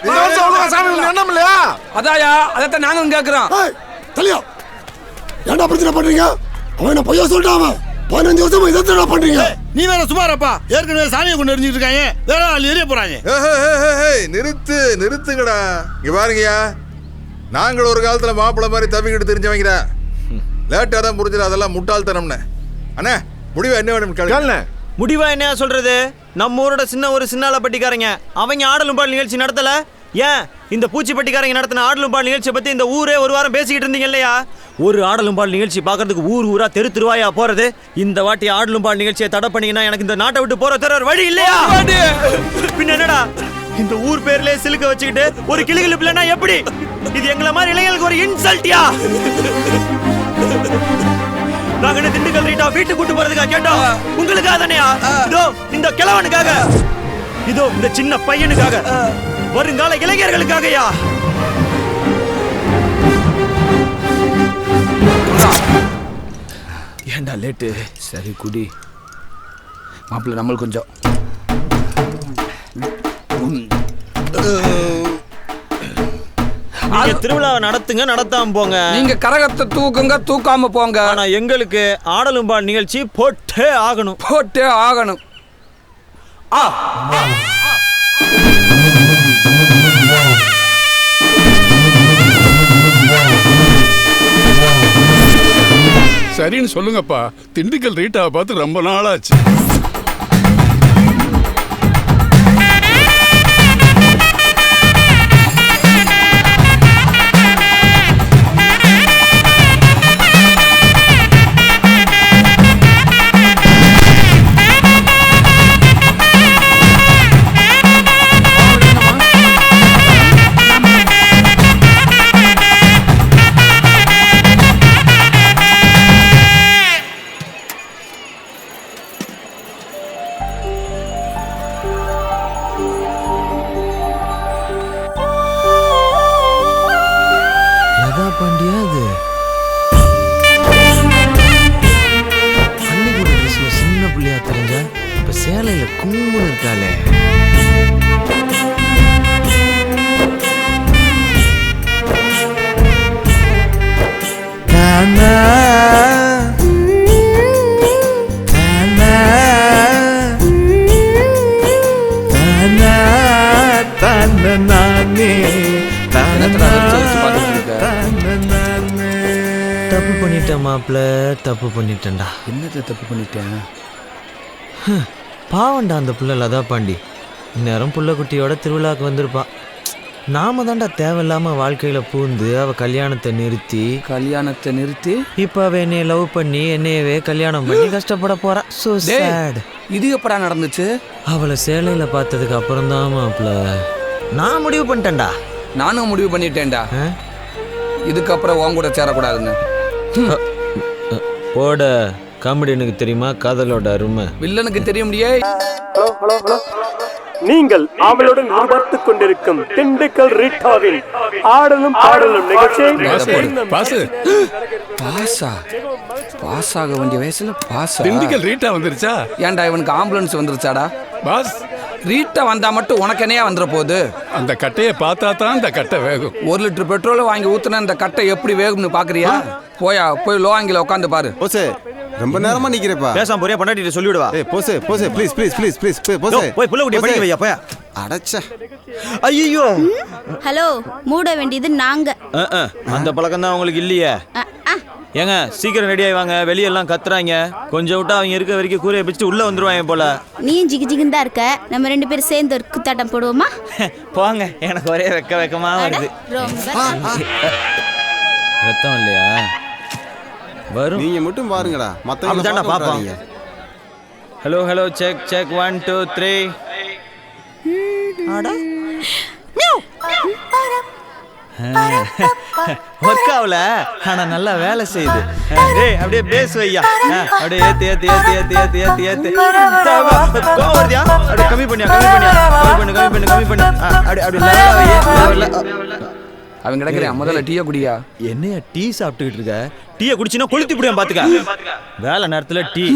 இந்த வருஷம் அவ்வளவு சாமி எண்ணம் இல்லையா? அதாயா அதான் நாங்களும் கேட்கிறோம். தலையா ஏன்டா பிரச்சனை பண்றீங்க? அவன் என்ன பொய்யா சொல்லிட்டான். 15 வருஷமா இதை பண்றீங்க. நீ வேற சுமாரப்பா. ஏற்கனவே சாணியை கொண்டு எரிஞ்சிட்டு இருக்காங்க. வேற ஆள் எரிய போறாங்க. நிறுத்துங்கடா. இங்க பாருங்கயா, நாங்கள் ஒரு காலத்துல மாப்பிள்ளை மாதிரி தவிக்கிட்டு தெரிஞ்சவங்கடா. லேட்டா தான் புரிஞ்சது அதெல்லாம் முட்டாள்தனம்னு. அண்ணா முடிவா என்ன வேணும் கேளுங்க. முடிவா என்ன சொல்றது? நம்ம ஊரோட ஒரு சின்னால பட்டிக்காரங்க அவங்க ஆடலும் பாடல் நிகழ்ச்சி நடத்தல. ஏன் இந்த பூச்சிப்பட்டிக்காரங்க நடத்தின ஆடலும் பாடல் நிகழ்ச்சியை பத்தி இந்த ஊரே ஒரு வாரம் பேசிக்கிட்டு இருந்தீங்க இல்லையா? ஒரு ஆடலும் பாடல் நிகழ்ச்சி பாக்குறதுக்கு ஊரா தெருவாயா போறது. இந்த வாட்டி ஆடலும் பாடல் நிகழ்ச்சியை தடை பண்ணீங்கன்னா எனக்கு இந்த நாட்டை விட்டு போற தர வழி இல்லையா? பின்ன என்னடா இந்த ஊர் பேர்ல சிலுக்க வச்சுக்கிட்டு ஒரு கிளிகிழப்பு இல்லைன்னா எப்படி? இது எங்களை மாதிரி இளைஞர்களுக்கு ஒரு இன்சல்ட்டியா? நாங்க என்ன திண்டுக்கல் ரீட்டா வீட்டுக்கு கூட்டு போறதுக்காக கேட்டோம்? உங்களுக்காக தானேயா? இதோ இந்த கிழவனுக்காக, இதோ இந்த சின்ன பையனுக்காக, வருங்கால இளைஞர்களுக்காகயா? ஏண்டா லேட்டு? சரி குடி மாப்பிள்ள, நம்மளுக்கு கொஞ்சம் நீங்க திருவிழாவை நடத்துங்க, நடத்தாம போங்க. நீங்க கரகத்தை தூக்குங்க, தூக்காம போங்க. ஆனா எங்களுக்கு ஆடலும் பாடல் நிகழ்ச்சி போட்டே ஆகணும். சரின்னு சொல்லுங்கப்பா. திண்டுக்கல் ரீட்டாவை பார்த்து ரொம்ப நாளாச்சு. சேலையில கும்பு இருக்காளே. தப்பு பண்ணிட்டேன் மாப்பிள்ள, தப்பு பண்ணிட்டேன்டா. என்னது தப்பு பண்ணிட்டேன்? பாவண்டா அந்த புள்ள லதா பாண்டி. இந்நேரம் புள்ள குட்டியோட திருவிழாக்கு வந்திருப்பா. நாம தாண்டா தேவையில்லாம வாழ்க்கையில பூந்து அவ கல்யாணத்தை நிறுத்தி இப்ப அவ என்னைய லவ் பண்ணி என்னையவே கல்யாணம் பண்ணி கஷ்டப்பட போறா. So sad. இது எப்படா நடந்துச்சு? அவளை சேலையில பார்த்ததுக்கு அப்புறம் தான் மாப்பிள்ள நான் முடிவு பண்ணிட்டேன்டா. நானும் முடிவு பண்ணிட்டேன்டா. இதுக்கப்புறம் உன் கூட சேரக்கூடாதுன்னு. போட காமெடியனுக்கு தெரியுமா காதலோட அருமை? வில்லனுக்கு தெரிய முடியே. ஹலோ நீங்கள் அவளுடன் பார்த்துக் கொண்டிருக்கும் திண்டுக்கல் ரீட்டாவின் ஆடலும் பாடலும் நிகழ்ச்சி. பாஸ் ஆக வேண்டிய வயசுல பாஸ். திண்டுக்கல் ரீட்டா வந்துருச்சா? ஏன்டா இவனுக்கு ஆம்புலன்ஸ் வந்துருச்சாடா? பாஸ் ரீட்டா வந்தா மட்டும் உனக்கு என்னையா வந்துட போகுது? அந்த கட்டையை பார்த்தா தான் இந்த கட்டை வேகும். 1 லிட்டர் பெட்ரோல் வாங்கி ஊத்துனா இந்த கட்டை எப்படி வேகும்னு பாக்குறியா? போய் லோ ஆங்கில உட்காந்து பாரு. போசே ரொம்ப நேரமா நிக்கிறேப்பா. பேசாம போறியா? பொண்டாட்டிட்ட சொல்லிடுவா. போசே ப்ளீஸ் போசே. போய் புள்ள குட்டி படிக்க வையா போயா. அடச்சே. ஐயோ. ஹலோ, மூட வேண்டியது நாங்க. அந்த பழக்கம் தான் உங்களுக்கு இல்லையே. ஏங்க சீக்கிரம் ரெடி ஆயிவாங்க. வெளியெல்லாம் கத்துறாங்க. கொஞ்சம் விட்டா அவங்க இருக்க வரைக்கும் கூரையை பிடிச்சிட்டு உள்ள வந்துருவாங்க போல. நீயும் ஜிகிஜிகின்னு தான் இருக்க. நம்ம 2 பேரும் சேர்ந்து ஒரு குத்தாட்டம் போடுவோமா? போங்க, எனக்கு ஒரே வெக்கமா வருது. ரத்தம் இல்லையா? வரும். நீங்க மட்டும் பாருங்கடா, மத்தவங்க தான்டா பாப்பாங்க. Hello check 1 2 3. அட ஒர்க் ஆகல, ஆனா நல்லா வேலை செய்யுது. டேய் அப்படியே பேஸ் வையா. அப்படியே ஏத்து கோவர்தியா. அப்படியே கம்மி பண்ணியா. அப்படி லெவலா வை. அவன் கிடக்குறேன் முதல்ல டீயை குடியா. என்னையா டீ சாப்பிட்டுக்கிட்டு இருக்க? டீயை குடிச்சினா கொளுத்தி புடியா பாத்துக்க. வேலை நேரத்துல டீ.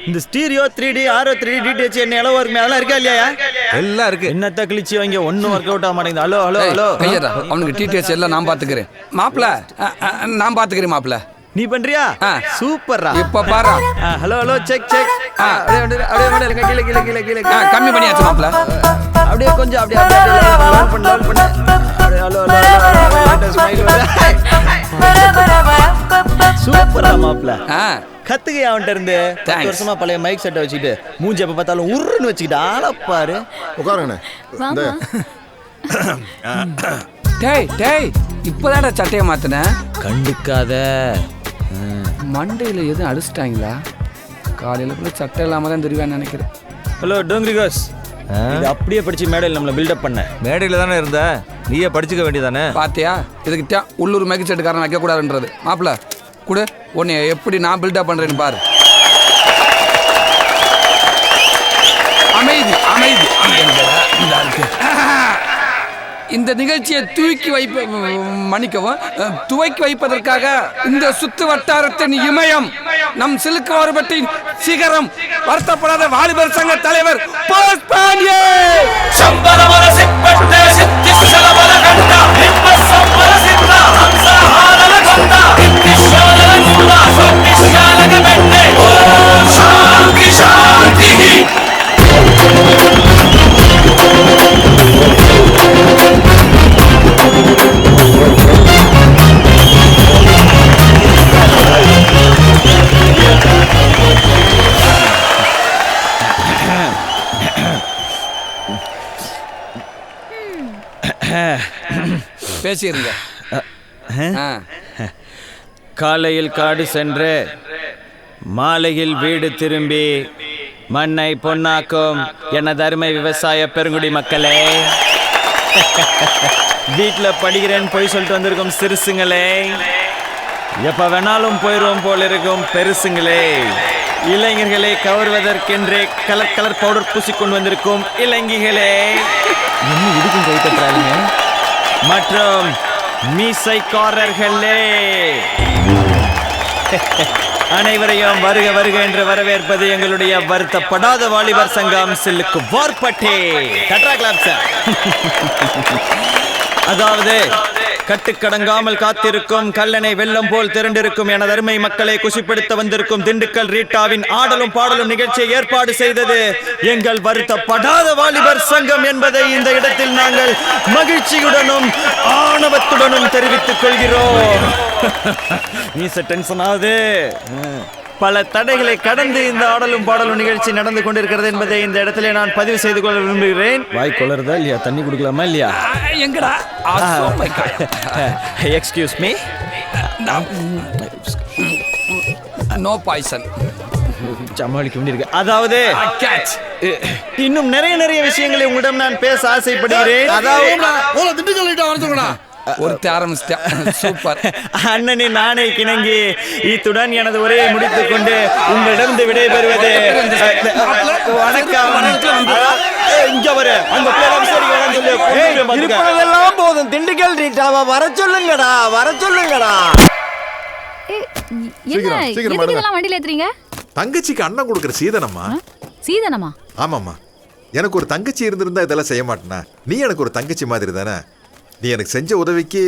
இந்த stereo 3D RO 3D DTH என்ன அளவு இருக்கு அதெல்லாம் இருக்கா இல்லையா? எல்லாம் இருக்கு. என்னத்த கிழிச்சி வாங்க ஒன்னும் ஒர்க் அவுட் ஆக மாட்டேங்குது. ஹலோ ஹலோ ஹலோ கையடா, அவனுக்கு டிடிஎச் எல்லாம் நான் பாத்துக்கிறேன் மாப்ள. நான் பாத்துக்கிறேன் மாப்ள. நீ பண்றியா? சூப்பர்ரா. இப்ப பாரு. Hello hello check check. அப்படியே கீழே கீழே கீழே கீழே கம்மி பண்ணியாச்சு மாப்ள. அப்படியே கொஞ்சம் அப்படியே லோல் பண்ணு. ஹலோ சூப்பரா மாப்ள. கத்துக்க அவன்கிட்ட இருந்து 10 வருஷமா பழைய மைக் செட்டை வச்சுக்கிட்டு மூஞ்சி எப்ப பார்த்தாலும் உருன்னு வச்சுக்கிட்டு ஆளப்பாரு. உட்காருங்கண்ணே. டேய் டேய் இப்பதான்டா சட்டையை மாத்தின. கண்டுக்காத. மண்டையில எதுவும் அடிச்சிட்டாங்களா? காலையில கூட சட்டை இல்லாம தான் தெரிவான்னு நினைக்கிறேன். ஹலோ டோங்கிரி கோஸ், இது அப்படியே படிச்சு மேடையில் நம்மள பில்டப் பண்ண. மேடையில் தானே இருந்த, நீயே படிச்சுக்க வேண்டியதானே. பாத்தியா, இதுக்கிட்ட உள்ளூர் மேக்கி செட்டுக்காரன் வைக்க கூடாதுன்றது. மாப்பிள்ள கூட உன்னை எப்படி நான் பில்டப் பண்றேன்னு பாரு. அமைதி அமைதி. இந்த நிகழ்ச்சியை துவக்கி வைப்பதற்காக இந்த சுத்து வட்டாரத்தின் இமயம், நம் சிலுக்கு மாறுபட்டின் சிகரம், வருத்தப்படாத வாலிபர் சங்க தலைவர் போஸ் பாண்டியே. பேசிருங்க. காலையில் காடு சென்று மாலையில் வீடு திரும்பி மண்ணை பொன்னாக்கும் எனது அருமை விவசாய பெருங்குடி மக்களே, வீட்டில் படிக்கிறேன்னு போய் சொல்லிட்டு வந்திருக்கும் சிறுசுங்களே, எப்ப வேணாலும் போயிடுவோம் போல இருக்கும் பெருசுங்களே, இளைஞர்களை கவர்வதற்கென்றே கலர் கலர் பவுடர் பூசிக்கொண்டு வந்திருக்கும் இளைஞர்களே, இன்னும் இதுக்கும் கை தட்டுறாங்க, மற்றும் மீசைக்காரர்களே, அனைவரையும் வருக வருக என்று வரவேற்பது எங்களுடைய வருத்தப்படாத வாலிபர் சங்கம் சில்லுக்கு வார்பட்டே. அதாவது கட்டுக்கடங்காமல் காத்திருக்கும் கல்லணை வெள்ளம் போல் திரண்டிருக்கும் எனது அருமை மக்களை குஷிப்படுத்த வந்திருக்கும் திண்டுக்கல் ரீட்டாவின் ஆடலும் பாடலும் நிகழ்ச்சியை ஏற்பாடு செய்தது எங்கள் வருத்தப்படாத வாலிபர் சங்கம் என்பதை இந்த இடத்தில் நாங்கள் மகிழ்ச்சியுடனும் ஆணவத்துடனும் தெரிவித்துக் கொள்கிறோம். டென்ஷன் ஆகுது. பல தடைகளை கடந்து இந்த ஆடலும் பாடலும் நிகழ்ச்சி நடந்து கொண்டிருக்கிறது என்பதை இந்த இடத்துல நான் பதிவு செய்து கொள்ள விரும்புகிறேன். வாய் கொளருதா இல்லையா? தண்ணி குடிக்கலாமா இல்லையா? எங்கடா? Excuse me. No poison. சமாளிக்க வேண்டியிருக்கு. அதாவது இன்னும் நிறைய விஷயங்களை உங்களிடம் நான் பேச ஆசைப்படுகிறேன். அதாவது திண்டுக்கல் ரைட்டா வரச்சுங்கடா. ஒருத்த ஆரம்பிச்சிட்டேன். சூப்பர். அண்ணனின் நாணை கிணங்கி இத்துடன் எனது உரையை முடித்துக் கொண்டு உங்களிடம் விடைபெறுவது வணக்கம். போதும், திண்டுக்கல் ரீட்டாவா வர சொல்லுங்கடா, வர சொல்லுங்கடா. வண்டியில ஏத்துறீங்க? தங்கச்சிக்கு அண்ணன் கொடுக்குற சீதனம்மா. சீதனமா? ஆமாம்மா. எனக்கு ஒரு தங்கச்சி இருந்திருந்தா இதெல்லாம் செய்ய மாட்டேனா? நீ எனக்கு ஒரு தங்கச்சி மாதிரி தானே. நீ எனக்கு செஞ்ச உதவிக்கு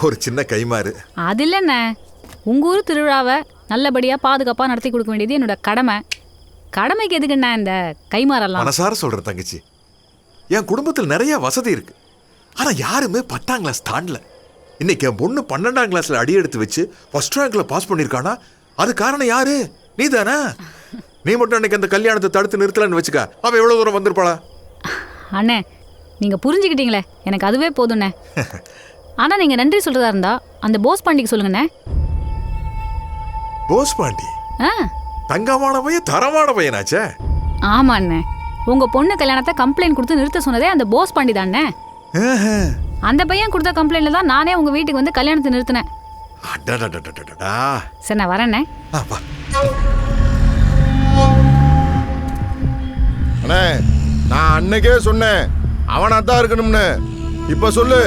ஒரு சின்ன கைமாறு. அது இல்லைண்ணே, உங்கள் ஊர் திருவிழாவை நல்லபடியாக பாதுகாப்பாக நடத்தி கொடுக்க வேண்டியது என்னோட கடமை. கடமைக்கு எதுக்குண்ணா இந்த கைமாறலாம்? மனசார சொல்கிற தங்கச்சி, என் குடும்பத்தில் நிறைய வசதி இருக்கு, ஆனால் யாருமே 10ஆம் கிளாஸ் தாண்டல. இன்னைக்கு என் பொண்ணு 12ஆம் கிளாஸில் அடி எடுத்து வச்சு ஃபர்ஸ்ட் ரேங்க்ல பாஸ் பண்ணியிருக்கானா? அது காரணம் யாரு? நீ தானே. நீ மட்டும் அன்னைக்கு அந்த கல்யாணத்தை தடுத்து நிறுத்தலன்னு வச்சுக்க, அவன் எவ்வளோ தூரம் வந்திருப்பாளா? அண்ணே, நீங்கள் புரிஞ்சுக்கிட்டீங்களே, எனக்கு அதுவே போதுண்ணே. ஆனால் நீங்கள் நன்றி சொல்கிறதா இருந்தா அந்த போஸ் பாண்டிக்கு சொல்லுங்கண்ணே. போஸ் பாண்டி தங்கமான பையன், தரமான பையனாச்சே. ஆமா அண்ணே, உங்க பொண்ணு கல்யாணத்தை கம்ப்ளைண்ட் கொடுத்து நிறுத்த சொன்னதே அந்த போஸ் பாண்டி தானே. அந்த பையன் கொடுத்த கம்ப்ளைண்ட்ல தான் நானே உங்க வீட்டுக்கு வந்து கல்யாணத்தை நிறுத்தினேன். சரி, நான் வரேண்ணே. அண்ணே, நான் அன்னைக்கே சொன்னேன் அவனா தான் இருக்கணும்னு. இப்ப சொல்லு,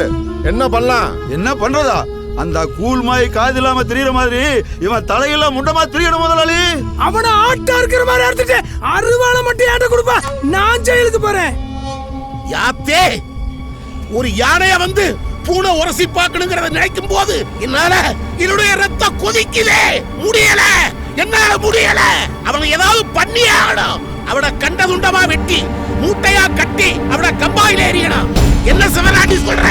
என்ன பண்ணலாம்? என்ன பண்றதா? அந்த கூல் மாய் காது இல்லாம திரியற மாதிரி இவன் தலையில முண்டமா திரியணும் முதலாளி. அவனை ஆட்டா இருக்கிற மாதிரி எடுத்துட்டு அருவாளை மட்டும் ஏட்ட கொடுப்பா, நான் ஜெயிலுக்கு போறேன். யாத்தே, ஒரு யானைய வந்து பூனை உரசி பார்க்கணுங்கிறத நினைக்கும் போது என்னுடைய ரத்தம் கொதிக்குதே. முடியல, என்னால முடியல. அவனை ஏதாவது பண்ணியே ஆகணும். அவனை கண்டதுண்டமா வெட்டி மூட்டையா கட்டி அவனை கம்பாயில எறியணும். என்ன சிவராஜி சொல்ற?